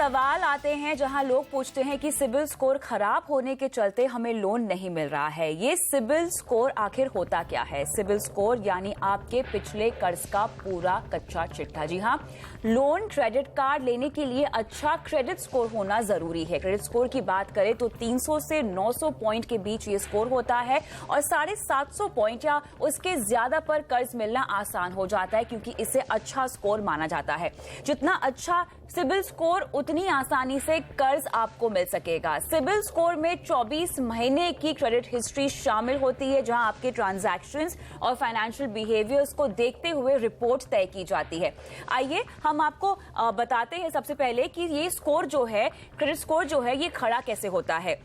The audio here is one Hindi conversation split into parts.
सवाल आते हैं जहां लोग पूछते हैं कि सिबिल स्कोर खराब होने के चलते हमें लोन नहीं मिल रहा है। ये सिबिल स्कोर आखिर होता क्या है? सिबिल स्कोर यानी आपके पिछले कर्ज का पूरा कच्चा चिट्ठा। जी हां, लोन क्रेडिट कार्ड लेने के लिए अच्छा क्रेडिट स्कोर होना जरूरी है। क्रेडिट स्कोर की बात करें तो 300 से 900 पॉइंट के बीच ये स्कोर होता है और 750 पॉइंट या उसके ज्यादा पर कर्ज मिलना आसान हो जाता है, क्योंकि इसे अच्छा स्कोर माना जाता है। जितना अच्छा सिबिल स्कोर उतनी आसानी से कर्ज आपको मिल सकेगा। सिबिल स्कोर में 24 महीने की क्रेडिट हिस्ट्री शामिल होती है, जहां आपके ट्रांजैक्शंस और फाइनेंशियल बिहेवियर्स को देखते हुए रिपोर्ट तय की जाती है। आइए हम आपको बताते हैं सबसे पहले कि ये स्कोर जो है, क्रेडिट स्कोर जो है, ये खड़ा कैसे होता है।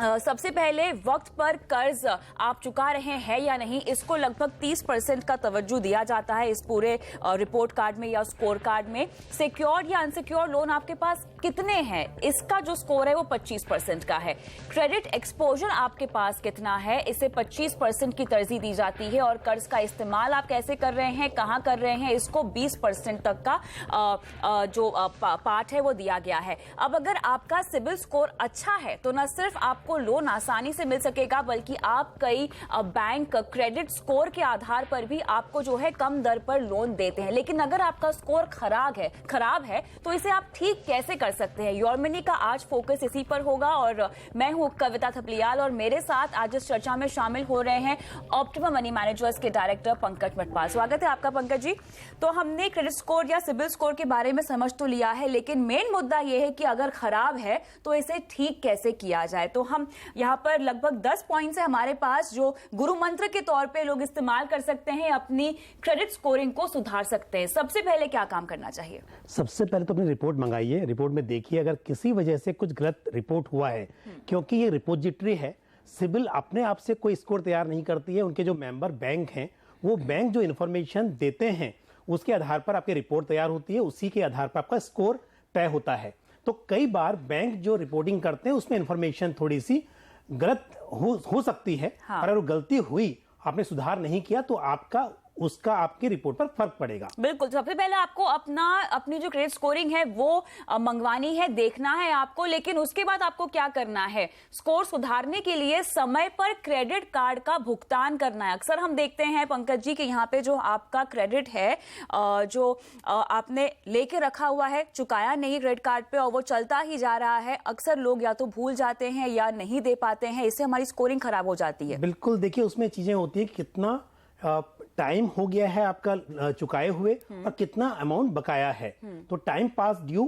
सबसे पहले वक्त पर कर्ज आप चुका रहे हैं या नहीं, इसको लगभग 30% का तवज्जो दिया जाता है इस पूरे रिपोर्ट कार्ड में या स्कोर कार्ड में। सिक्योर्ड या अनसिक्योर्ड लोन आपके पास कितने हैं, इसका जो स्कोर है वो 25% का है। क्रेडिट एक्सपोजर आपके पास कितना है, इसे 25% की तरजीह दी जाती है और कर्ज का इस्तेमाल आप कैसे कर रहे हैं, कहां कर रहे हैं, इसको 20% तक का जो पार्ट है वो दिया गया है। अब अगर आपका सिबिल स्कोर अच्छा है तो न सिर्फ आपको लोन आसानी से मिल सकेगा, बल्कि आप कई बैंक क्रेडिट स्कोर के आधार पर भी आपको जो है कम दर पर लोन देते हैं। लेकिन अगर आपका स्कोर खराब है तो इसे आप ठीक कैसे कर सकते हैं? योर मनी का आज फोकस इसी पर होगा और मैं हूं कविता थपलियाल और मेरे साथ आज इस चर्चा में शामिल हो रहे हैं ऑप्टिमम मनी मैनेजर्स के डायरेक्टर पंकज मटपाल। स्वागत है आपका पंकज जी। तो हमने क्रेडिट स्कोर या सिबिल स्कोर के बारे में समझ तो लिया है, लेकिन मेन मुद्दा यह है कि अगर खराब है तो इसे ठीक कैसे किया जाए। तो हम यहां पर लगभग 10 पॉइंट्स है हमारे पास जो गुरु मंत्र के तौर पे लोग इस्तेमाल कर सकते हैं, अपनी क्रेडिट स्कोरिंग को सुधार सकते हैं। सबसे पहले क्या काम करना चाहिए? सबसे पहले तो अपनी रिपोर्ट मंगाइए, रिपोर्ट में देखिए अगर किसी वजह से कुछ गलत रिपोर्ट हुआ है, क्योंकि ये रिपोजिटरी है, सिबिल अपने आप से कोई स्कोर तैयार नहीं करती है। उनके जो मेंबर बैंक हैं, वो बैंक जो इन्फॉर्मेशन देते हैं उसके आधार पर आपकी रिपोर्ट तैयार होती है, उसी के आधार पर आपका स्कोर तय होता है। तो कई बार बैंक जो रिपोर्टिंग करते हैं उसमें इंफॉर्मेशन थोड़ी सी गलत हो सकती है। हाँ। और अगर गलती हुई, आपने सुधार नहीं किया, तो उसका आपकी रिपोर्ट पर फर्क पड़ेगा। बिल्कुल, सबसे पहले आपको अपनी जो क्रेडिट स्कोरिंग है वो मंगवानी है, देखना है आपको, लेकिन उसके बाद आपको क्या करना है? स्कोर सुधारने के लिए समय पर क्रेडिट कार्ड का भुगतान करना है। अक्सर हम देखते हैं पंकज जी कि यहाँ पे जो आपका क्रेडिट है जो आपने लेके रखा हुआ है, चुकाया नहीं क्रेडिट कार्ड पे और वो चलता ही जा रहा है, अक्सर लोग या तो भूल जाते हैं या नहीं दे पाते हैं, इससे हमारी स्कोरिंग खराब हो जाती है। बिल्कुल, देखिए उसमें चीजें होती है, कितना टाइम हो गया है आपका चुकाए हुए और कितना अमाउंट बकाया है। तो time pass due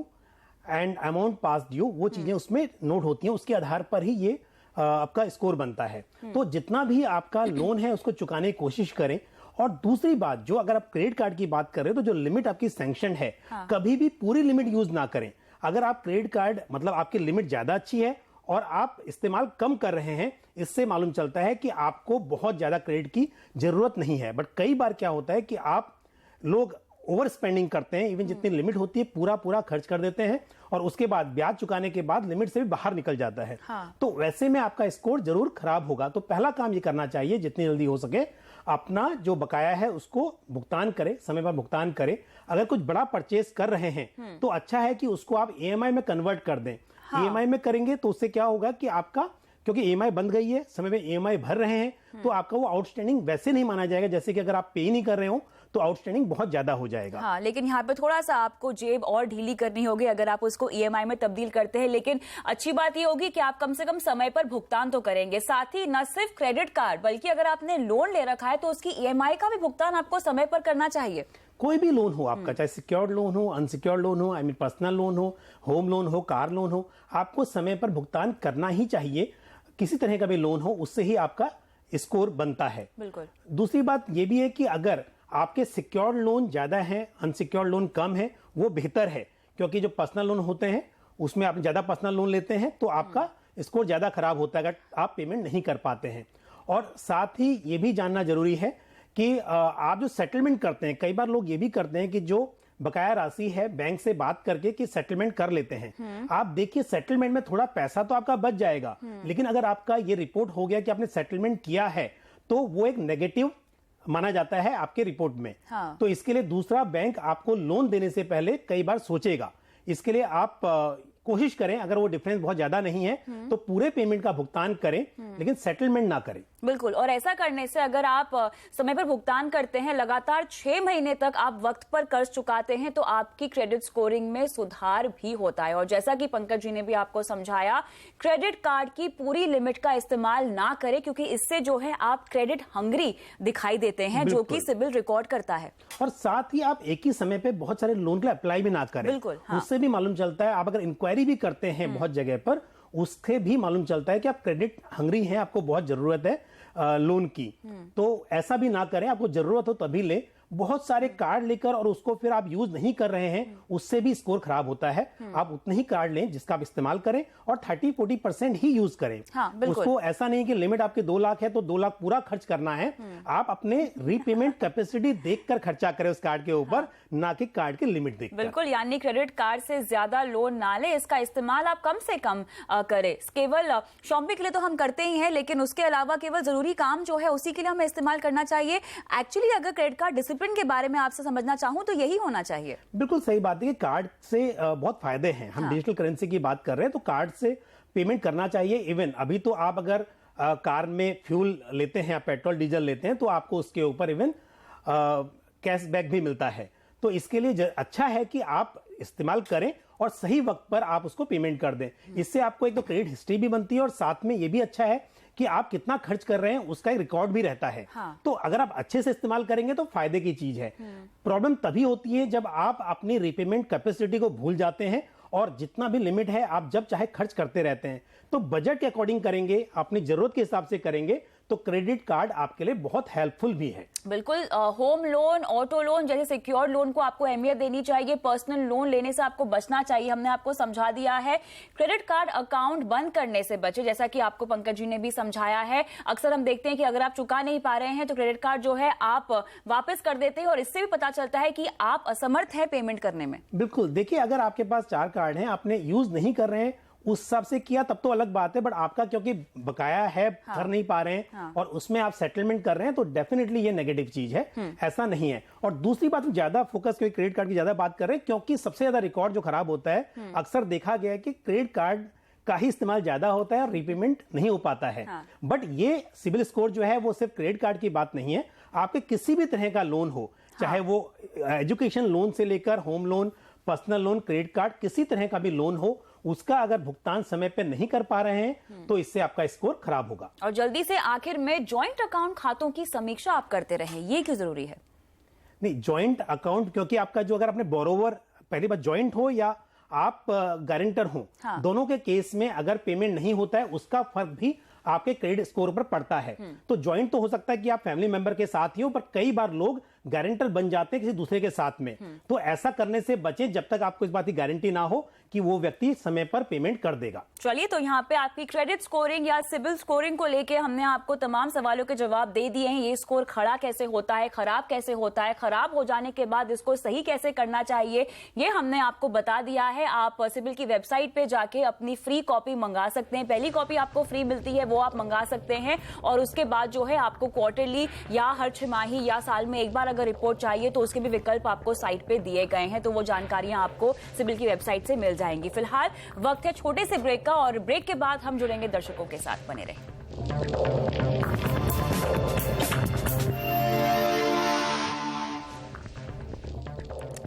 and amount pass due, वो चीजें उसमें नोट होती हैं, उसके आधार पर ही ये आपका स्कोर बनता है। तो जितना भी आपका लोन है उसको चुकाने की कोशिश करें। और दूसरी बात, जो अगर आप क्रेडिट कार्ड की बात कर रहे हो तो जो लिमिट आपकी सैंक्शन है, कभी भी पूरी लिमिट यूज ना करें। अगर आप क्रेडिट कार्ड मतलब आपकी लिमिट ज्यादा अच्छी है और आप इस्तेमाल कम कर रहे हैं, इससे मालूम चलता है कि आपको बहुत ज्यादा क्रेडिट की जरूरत नहीं है। बट कई बार क्या होता है कि लोग ओवर स्पेंडिंग करते हैं, इवन जितनी लिमिट होती है पूरा खर्च कर देते हैं और उसके बाद ब्याज चुकाने के बाद लिमिट से भी बाहर निकल जाता है। हाँ। तो वैसे में आपका स्कोर जरूर खराब होगा। तो पहला काम ये करना चाहिए, जितनी जल्दी हो सके अपना जो बकाया है उसको भुगतान करें, समय पर भुगतान करें। अगर कुछ बड़ा परचेस कर रहे हैं तो अच्छा है कि उसको आप EMI में कन्वर्ट कर दें। हाँ। EMI में करेंगे तो उससे क्या होगा कि आपका, क्योंकि EMI बंद गई है, समय में EMI भर रहे हैं, तो आपका वो आउटस्टैंडिंग वैसे नहीं माना जाएगा जैसे कि अगर आप पे ही नहीं कर रहे हो तो आउटस्टैंडिंग बहुत ज्यादा हो जाएगा। हाँ, लेकिन यहाँ पे थोड़ा सा आपको जेब और ढीली करनी होगी अगर आप उसको EMI में तब्दील करते हैं। लेकिन अच्छी बात ये होगी कि आप कम से कम समय पर भुगतान तो करेंगे। साथ ही न सिर्फ क्रेडिट कार्ड, बल्कि अगर आपने लोन ले रखा है तो उसकी EMI का भी भुगतान आपको समय पर करना चाहिए। कोई भी लोन हो आपका, चाहे सिक्योर्ड लोन हो, अनसिक्योर्ड लोन हो, पर्सनल लोन हो, होम लोन हो, कार लोन हो, आपको समय पर भुगतान करना ही चाहिए। किसी तरह का भी लोन हो, उससे ही आपका स्कोर बनता है। बिल्कुल। दूसरी बात यह भी है कि अगर आपके सिक्योर्ड लोन ज्यादा है, अनसिक्योर्ड लोन कम है, वो बेहतर है, क्योंकि जो पर्सनल लोन होते हैं उसमें आप ज्यादा पर्सनल लोन लेते हैं तो आपका स्कोर ज्यादा खराब होता है अगर आप पेमेंट नहीं कर पाते हैं। और साथ ही ये भी जानना जरूरी है कि आप जो सेटलमेंट करते हैं, कई बार लोग ये भी करते हैं कि जो बकाया राशि है बैंक से बात करके कि सेटलमेंट कर लेते हैं। आप देखिए सेटलमेंट में थोड़ा पैसा तो आपका बच जाएगा, लेकिन अगर आपका ये रिपोर्ट हो गया कि आपने सेटलमेंट किया है तो वो एक नेगेटिव माना जाता है आपके रिपोर्ट में। हाँ। तो इसके लिए दूसरा बैंक आपको लोन देने से पहले कई बार सोचेगा। इसके लिए आप कोशिश करें, अगर वो डिफरेंस बहुत ज्यादा नहीं है तो पूरे पेमेंट का भुगतान करें, लेकिन सेटलमेंट ना करें। बिल्कुल, और ऐसा करने से अगर आप समय पर भुगतान करते हैं, लगातार 6 महीने तक आप वक्त पर कर्ज चुकाते हैं, तो आपकी क्रेडिट स्कोरिंग में सुधार भी होता है। और जैसा कि पंकज जी ने भी आपको समझाया, क्रेडिट कार्ड की पूरी लिमिट का इस्तेमाल ना करें, क्योंकि इससे जो है आप क्रेडिट हंग्री दिखाई देते हैं, जो कि सिबिल रिकॉर्ड करता है। और साथ ही आप एक ही समय पे बहुत सारे लोन के लिए अप्लाई भी ना करें। बिल्कुल, हाँ। उससे भी मालूम चलता है, आप अगर इंक्वायरी भी करते हैं बहुत जगह पर, उससे भी मालूम चलता है कि आप क्रेडिट हंग्री हैं, आपको बहुत जरूरत है लोन की। तो ऐसा भी ना करें, आपको जरूरत हो तभी ले। बहुत सारे कार्ड लेकर और उसको फिर आप यूज नहीं कर रहे हैं, उससे भी स्कोर खराब होता है। आप उतने ही कार्ड लें जिसका आप इस्तेमाल करें, और 30-40% ही यूज करें। हाँ, उसको ऐसा नहीं कि लिमिट आपके 2 लाख है तो 2 लाख पूरा खर्च करना है। आप अपने रीपेमेंट कैपेसिटी देखकर खर्चा करें उस कार्ड के ऊपर, ना कि कार्ड की लिमिट देखकर। बिल्कुल, यानी क्रेडिट कार्ड से ज्यादा लोन ना ले, इसका इस्तेमाल आप कम से कम करें। केवल शॉपिंग के लिए तो हम करते ही हैं, लेकिन उसके अलावा केवल जरूरी काम जो है उसी के लिए हमें इस्तेमाल करना चाहिए। एक्चुअली अगर क्रेडिट कार्ड डिसिप्लिन के बारे में आपसे समझना चाहूं तो यही होना चाहिए। बिल्कुल सही बात है कि कार्ड से बहुत फायदे हैं। हम डिजिटल करेंसी की बात कर रहे हैं तो कार्ड से पेमेंट करना चाहिए। इवन अभी तो आप अगर कार में फ्यूल लेते हैं, पेट्रोल डीजल लेते हैं, तो आपको उसके ऊपर इवन कैशबैक भी मिलता है। तो इसके लिए अच्छा है कि आप इस्तेमाल करें और सही वक्त पर आप उसको पेमेंट कर दें। इससे आपको एक तो क्रेडिट हिस्ट्री भी बनती है, और साथ में ये भी अच्छा है कि आप कितना खर्च कर रहे हैं उसका एक रिकॉर्ड भी रहता है। हाँ। तो अगर आप अच्छे से इस्तेमाल करेंगे तो फायदे की चीज है। प्रॉब्लम तभी होती है जब आप अपनी रीपेमेंट कैपेसिटी को भूल जाते हैं, और जितना भी लिमिट है आप जब चाहे खर्च करते रहते हैं। तो बजट के अकॉर्डिंग करेंगे, अपनी जरूरत के हिसाब से करेंगे, तो क्रेडिट कार्ड आपके लिए बहुत हेल्पफुल भी है। बिल्कुल, होम लोन, ऑटो लोन जैसे सिक्योर्ड लोन को आपको अहमियत देनी चाहिए। पर्सनल लोन लेने से आपको बचना चाहिए, हमने आपको समझा दिया है। क्रेडिट कार्ड अकाउंट बंद करने से बचे, जैसा कि आपको पंकज जी ने भी समझाया है। अक्सर हम देखते हैं कि अगर आप चुका नहीं पा रहे हैं तो क्रेडिट कार्ड जो है आप वापस कर देते हैं, और इससे भी पता चलता है कि आप असमर्थ है पेमेंट करने में। बिल्कुल, देखिए अगर आपके पास 4 कार्ड हैं, आपने यूज नहीं कर रहे हैं, उस हिसाब से किया तब तो अलग बात है, बट आपका क्योंकि बकाया है, भर नहीं पा रहे हैं, और उसमें आप सेटलमेंट कर रहे हैं, तो डेफिनेटली ये नेगेटिव चीज है। ऐसा नहीं है। और दूसरी बात, ज्यादा फोकस क्योंकि क्रेडिट कार्ड की ज्यादा बात कर रहे हैं, क्योंकि सबसे ज्यादा रिकॉर्ड जो खराब होता है, अक्सर देखा गया है कि क्रेडिट कार्ड का ही इस्तेमाल ज्यादा होता है और रीपेमेंट नहीं हो पाता है। बट ये सिबिल स्कोर जो है वो सिर्फ क्रेडिट कार्ड की बात नहीं है। आपके किसी भी तरह का लोन हो, चाहे वो एजुकेशन लोन से लेकर home loan, personal loan, credit card, किसी तरह का भी लोन हो, उसका अगर भुगतान समय पे नहीं कर पा रहे हैं तो इससे आपका स्कोर खराब होगा। और जल्दी से आखिर में जॉइंट अकाउंट खातों की समीक्षा आप करते रहें, ये क्यों जरूरी है? नहीं, जॉइंट अकाउंट क्योंकि आपका जो, अगर अपने बोरोवर पहली बार जॉइंट हो या आप गारंटर हो, दोनों के केस में अगर पेमेंट नहीं होता है, उसका फर्क भी आपके क्रेडिट स्कोर पर पड़ता है। तो जॉइंट तो हो सकता है कि आप फैमिली मेंबर के साथ ही हो, पर कई बार लोग गारंटर बन जाते हैं किसी दूसरे के साथ में। तो ऐसा करने से बचें जब तक आपको इस बात की गारंटी ना हो कि वो व्यक्ति समय पर पेमेंट कर देगा। चलिए, तो यहाँ पे आपकी क्रेडिट स्कोरिंग या सिबिल स्कोरिंग को लेके हमने आपको तमाम सवालों के जवाब दे दिए हैं। ये स्कोर खड़ा कैसे होता है, खराब कैसे होता है, खराब हो जाने के बाद इसको सही कैसे करना चाहिए, ये हमने आपको बता दिया है। आप सिबिल की वेबसाइट पे जाके अपनी फ्री कॉपी मंगा सकते हैं। पहली कॉपी आपको फ्री मिलती है, वो आप मंगा सकते हैं। और उसके बाद जो है आपको क्वार्टरली या हर छमाही या साल में एक बार अगर रिपोर्ट चाहिए तो उसके भी विकल्प आपको साइट पे दिए गए हैं। तो वो जानकारियां आपको सिबिल की वेबसाइट से मिल जाएंगी। फिलहाल वक्त है छोटे से ब्रेक का, और ब्रेक के बाद हम जुड़ेंगे दर्शकों के साथ। बने रहें।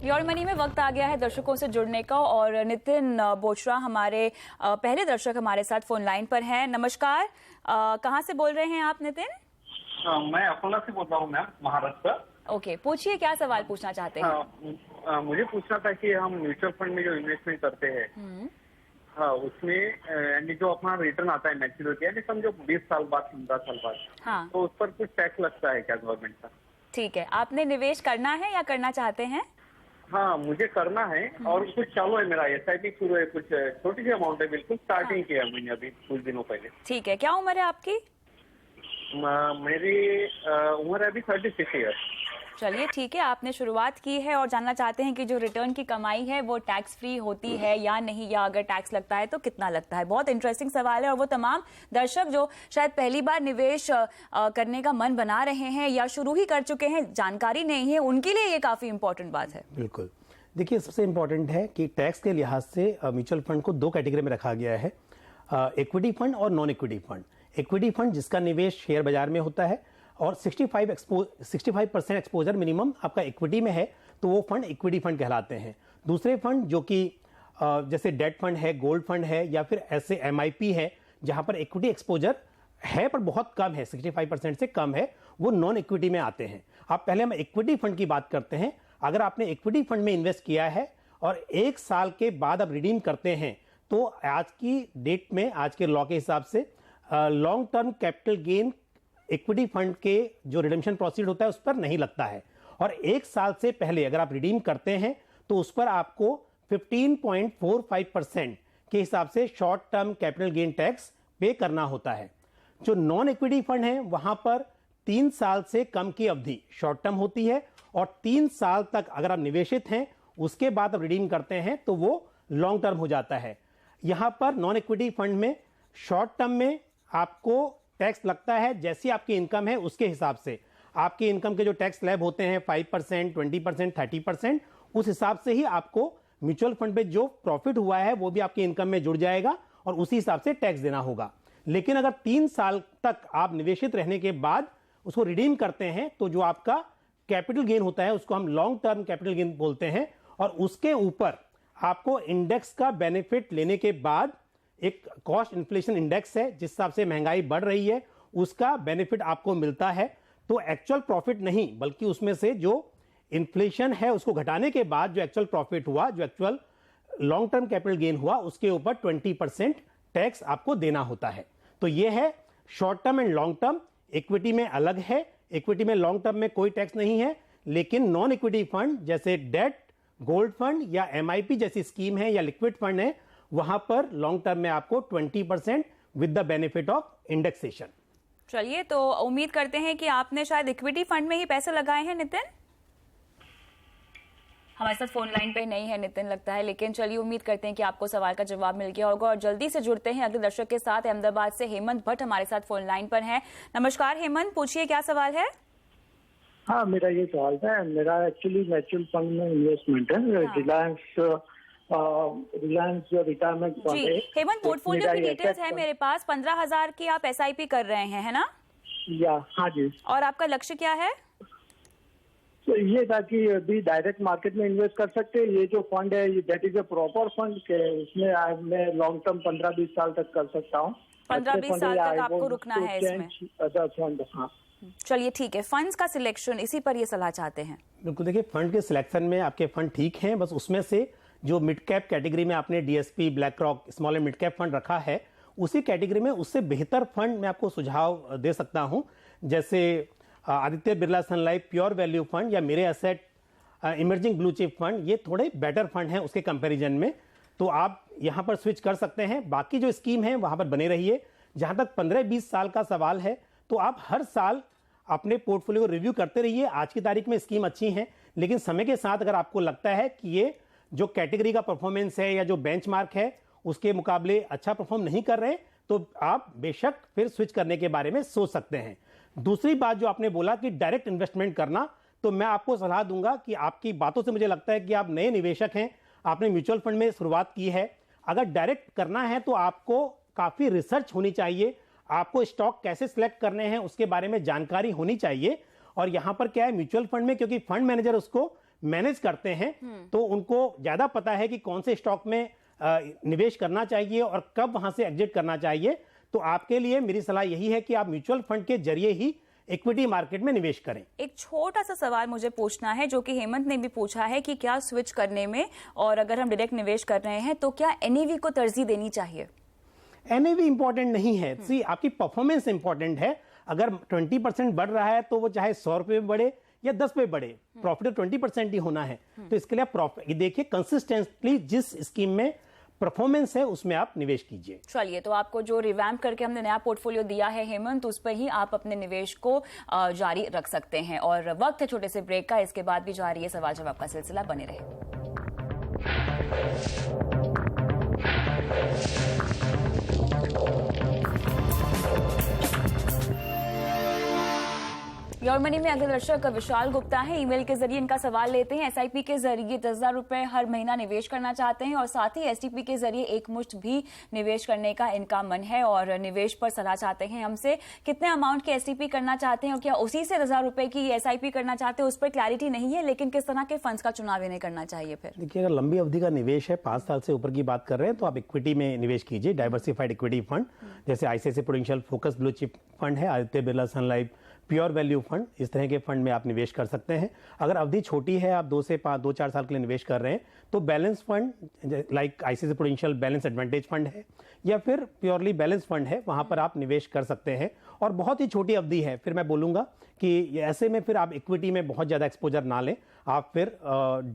योर मनी में वक्त आ गया है दर्शकों से जुड़ने का, और नितिन बोचरा हमारे पहले दर्शक हमारे साथ फोन लाइन पर हैं। नमस्कार, कहां से बोल रहे हैं आप नितिन? मैं अकोला से बोल रहा हूँ मैम, महाराष्ट्र। ओके, पूछिए, क्या सवाल पूछना चाहते हैं? मुझे पूछना था कि हम म्यूचुअल फंड में जो इन्वेस्टमेंट करते हैं, हाँ, उसमें यानी जो अपना रिटर्न आता है मैच्योरिटी, यानी समझो 20 साल बाद, 15 साल बाद, हाँ, तो उस पर कुछ टैक्स लगता है क्या गवर्नमेंट का? ठीक है, आपने निवेश करना है या करना चाहते हैं? हाँ, मुझे करना है, और कुछ चालू है मेरा SIP शुरू है, कुछ छोटी सी अमाउंट है, बिल्कुल स्टार्टिंग किया है मैंने अभी कुछ दिनों पहले। ठीक है, क्या उम्र है आपकी? मेरी उम्र है अभी 36 ईयर। चलिए, ठीक है, आपने शुरुआत की है और जानना चाहते हैं कि जो रिटर्न की कमाई है वो टैक्स फ्री होती है या नहीं, या अगर टैक्स लगता है तो कितना लगता है। बहुत इंटरेस्टिंग सवाल है, और वो तमाम दर्शक जो शायद पहली बार निवेश करने का मन बना रहे हैं या शुरू ही कर चुके हैं, जानकारी नहीं है, उनके लिए ये काफी इंपॉर्टेंट बात है। बिल्कुल, देखिए, सबसे इंपॉर्टेंट है कि टैक्स के लिहाज से म्यूचुअल फंड को दो कैटेगरी में रखा गया है, इक्विटी फंड और non equity fund. Equity fund जिसका निवेश शेयर बाजार में होता है और 65% एक्सपोजर मिनिमम आपका इक्विटी में है, तो वो फंड इक्विटी फंड कहलाते हैं। दूसरे फंड जो कि जैसे डेट फंड है, गोल्ड फंड है, या फिर ऐसे MIP है जहां पर इक्विटी एक्सपोजर है पर बहुत कम है, 65% से कम है, वो नॉन इक्विटी में आते हैं। अब पहले हम इक्विटी फंड की बात करते हैं। अगर आपने इक्विटी फंड में इन्वेस्ट किया है और 1 साल के बाद आप रिडीम करते हैं, तो आज की डेट में, आज के लॉ के हिसाब से long term capital gain equity fund के जो रिडेम्पशन प्रोसीड होता है उस पर नहीं लगता है। और 1 साल से पहले अगर आप रिडीम करते हैं तो उस पर आपको 15.45% के हिसाब से short term capital gain tax पे करना होता है। जो नॉन इक्विटी फंड है वहां पर 3 साल से कम की अवधि शॉर्ट टर्म होती है और 3 साल तक अगर आप निवेशित हैं उसके बाद आप रिडीम करते हैं तो वो लॉन्ग टर्म हो जाता है। यहां पर नॉन इक्विटी फंड में शॉर्ट टर्म में आपको टैक्स लगता है जैसी आपकी इनकम है उसके हिसाब से। आपकी इनकम के जो टैक्स स्लैब होते हैं 5%, 20%, 30%, उस हिसाब से ही आपको म्यूचुअल फंड पे जो प्रॉफिट हुआ है वो भी आपकी इनकम में जुड़ जाएगा और उसी हिसाब से टैक्स देना होगा। लेकिन अगर 3 साल तक आप निवेशित रहने के बाद उसको रिडीम करते हैं तो जो आपका कैपिटल गेन होता है उसको हम लॉन्ग टर्म कैपिटल गेन बोलते हैं, और उसके ऊपर आपको इंडेक्स का बेनिफिट लेने के बाद एक कॉस्ट इन्फ्लेशन इंडेक्स है जिस हिसाब से महंगाई बढ़ रही है उसका बेनिफिट आपको मिलता है। तो एक्चुअल प्रॉफिट नहीं बल्कि उसमें से जो इन्फ्लेशन है उसको घटाने के बाद जो एक्चुअल प्रॉफिट हुआ, जो actual long term capital gain हुआ, उसके ऊपर 20% टैक्स आपको देना होता है। तो ये है short term and long term. Equity में अलग है, इक्विटी में लॉन्ग टर्म में कोई टैक्स नहीं है, लेकिन नॉन इक्विटी फंड जैसे डेट, गोल्ड फंड या MIP जैसी स्कीम है या लिक्विड फंड है, वहां पर लॉन्ग टर्म में आपको 20% with the benefit of indexation. चलिए, तो उम्मीद करते हैं कि आपने शायद इक्विटी फंड में ही पैसे लगाए हैं। नितिन हमारे साथ फोन लाइन पे नहीं है नितिन लगता है, लेकिन चलिए उम्मीद करते हैं कि आपको सवाल का जवाब मिल गया होगा। और जल्दी से जुड़ते हैं अगले दर्शक के साथ। अहमदाबाद से हेमंत भट्ट हमारे साथ फोन लाइन पर हैं। नमस्कार हेमंत, पूछिए क्या सवाल है। हाँ, मेरा ये सवाल था। मेरा एक्चुअली म्यूचुअल फंड में इन्वेस्टमेंट है, रिलायंस रिटायरमेंट फंड है। हेमंत, पोर्टफोलियो की डिटेल्स है मेरे पास। 15,000 की आप SIP कर रहे हैं, है ना? हाँ जी। और आपका लक्ष्य क्या है? तो ये था कि अभी डायरेक्ट मार्केट में इन्वेस्ट कर सकते हैं। ये जो फंड है ये that is a proper fund के उसमें मैं लॉन्ग टर्म 15-20 साल तक कर सकता हूँ। 15-20 साल तक आपको रुकना है इसमें। फंड, हाँ। चलिए ठीक है, फंड्स का सिलेक्शन, इसी पर ये सलाह चाहते हैं। बिल्कुल, देखिए फंड के सिलेक्शन में आपके फंड ठीक हैं, बस उसमें से जो मिड कैप कैटेगरी में आपने DSP, black rock, small and mid cap fund रखा है, उसी कैटेगरी में उससे बेहतर फंड मैं आपको सुझाव दे सकता हूं, जैसे आदित्य बिरला सन लाइफ प्योर वैल्यू फंड या मेरे asset emerging blue chip fund. ये थोड़े बेटर फंड हैं उसके कंपैरिजन में, तो आप यहां पर स्विच कर सकते हैं। बाकी जो स्कीम है वहां पर बने रहिए। जहां तक 15-20 साल का सवाल है, तो आप हर साल अपने पोर्टफोलियो को रिव्यू करते रहिए। आज की तारीख में स्कीम अच्छी है, लेकिन समय के साथ अगर आपको लगता है कि ये जो कैटेगरी का परफॉर्मेंस है या जो बेंचमार्क है उसके मुकाबले अच्छा परफॉर्म नहीं कर रहे, तो आप बेशक फिर स्विच करने के बारे में सोच सकते हैं। दूसरी बात जो आपने बोला कि डायरेक्ट इन्वेस्टमेंट करना, तो मैं आपको सलाह दूंगा कि आपकी बातों से मुझे लगता है कि आप नए निवेशक हैं, आपने म्यूचुअल फंड में शुरुआत की है। अगर डायरेक्ट करना है तो आपको काफी रिसर्च होनी चाहिए, आपको स्टॉक कैसे सिलेक्ट करने हैं उसके बारे में जानकारी होनी चाहिए। और यहां पर क्या है, म्यूचुअल फंड में क्योंकि फंड मैनेजर उसको मैनेज करते हैं, तो उनको ज्यादा पता है कि कौन से स्टॉक में निवेश करना चाहिए और कब वहां से एग्जिट करना चाहिए। तो आपके लिए मेरी सलाह यही है कि आप म्यूचुअल फंड के जरिए ही इक्विटी मार्केट में निवेश करें। एक छोटा सा सवाल मुझे पूछना है जो कि हेमंत ने भी पूछा है कि क्या स्विच करने में और अगर हम डायरेक्ट निवेश कर रहे हैं तो क्या NAV को तरजीह देनी चाहिए? NAV इंपॉर्टेंट नहीं है, सी आपकी परफॉर्मेंस इंपॉर्टेंट है। अगर 20% बढ़ रहा है तो वो चाहे 100 रुपए बढ़े या 10 पे बढ़े, प्रॉफिट 20% ही होना है। तो इसके लिए प्रॉफिट देखिए, कंसिस्टेंटली जिस स्कीम में परफॉर्मेंस है उसमें आप निवेश कीजिए। चलिए, तो आपको जो रिवैम्प करके हमने नया पोर्टफोलियो दिया है हेमंत, उस पर ही आप अपने निवेश को जारी रख सकते हैं। और वक्त है छोटे से ब्रेक का, इसके बाद भी जारी है सवाल जवाब का सिलसिला, बने रहे। योर मनी में अगले दर्शक विशाल गुप्ता है, ईमेल के जरिए इनका सवाल लेते हैं। एसआईपी के जरिए 10,000 रुपए हर महीना निवेश करना चाहते हैं और साथ ही एसटीपी के जरिए एक मुश्त भी निवेश करने का इनका मन है और निवेश पर सलाह चाहते हैं हमसे। कितने अमाउंट के एसटीपी करना चाहते हैं और क्या उसी से 10,000 रुपए की एसआईपी करना चाहते हैं, उस पर क्लैरिटी नहीं है, लेकिन किस तरह के फंड्स का चुनाव इन्हें करना चाहिए? फिर देखिए, अगर लंबी अवधि का निवेश है, 5 साल से ऊपर की बात कर रहे हैं, तो आप इक्विटी में निवेश कीजिए। डाइवर्सिफाइड इक्विटी फंड जैसे ICICI prudential focus blue chip fund है, आदित्य बिरला सन लाइफ प्योर वैल्यू फंड, इस तरह के फंड में आप निवेश कर सकते हैं। अगर अवधि छोटी है, आप 2-4 साल के लिए निवेश कर रहे हैं, तो balance fund like ICICI prudential balance advantage fund है या फिर प्योरली बैलेंस फंड है, वहां पर आप निवेश कर सकते हैं। और बहुत ही छोटी अवधि है, फिर मैं बोलूंगा कि ऐसे में फिर आप इक्विटी में बहुत ज्यादा एक्सपोजर ना लें, आप फिर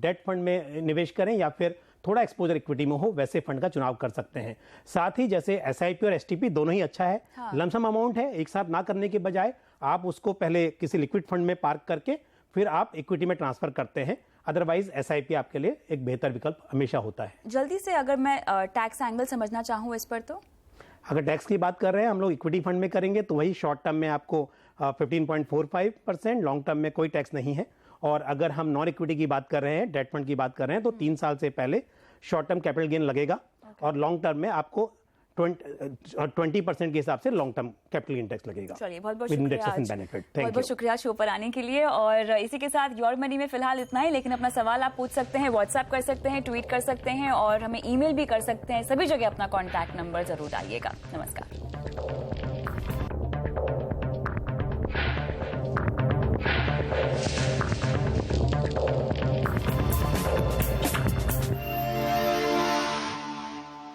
डेट फंड में निवेश करें या फिर थोड़ा एक्सपोजर इक्विटी में हो, वैसे फंड का चुनाव कर सकते हैं। साथ ही जैसे एसआईपी और एसटीपी दोनों ही अच्छा है। हाँ। लमसम अमाउंट है, एक साथ ना करने के बजाय आप उसको पहले किसी लिक्विड फंड में पार्क करके फिर आप इक्विटी में ट्रांसफर करते हैं। अदरवाइज एसआईपी आपके लिए एक बेहतर विकल्प हमेशा होता है। जल्दी से अगर मैं टैक्स एंगल समझना चाहूँ इस पर, तो अगर टैक्स की बात कर रहे हैं हम लोग इक्विटी फंड में करेंगे तो वही शॉर्ट टर्म में आपको 15.45%, लॉन्ग टर्म में कोई टैक्स नहीं है। और अगर हम नॉन इक्विटी की बात कर रहे हैं, डेट फंड की बात कर रहे हैं, तो 3 साल से पहले शॉर्ट टर्म कैपिटल गेन लगेगा और लॉन्ग टर्म में आपको 20% के हिसाब से long term capital gain tax लगेगा। चलिए, बहुत बहुत शुक्रिया, बहुत बहुत शुक्रिया शो पर आने के लिए। और इसी के साथ योर मनी में फिलहाल इतना ही, लेकिन अपना सवाल आप पूछ सकते हैं, व्हाट्सएप कर सकते हैं, ट्वीट कर सकते हैं और हमें ईमेल भी कर सकते हैं। सभी जगह अपना कॉन्टैक्ट नंबर जरूर डालिएगा। नमस्कार।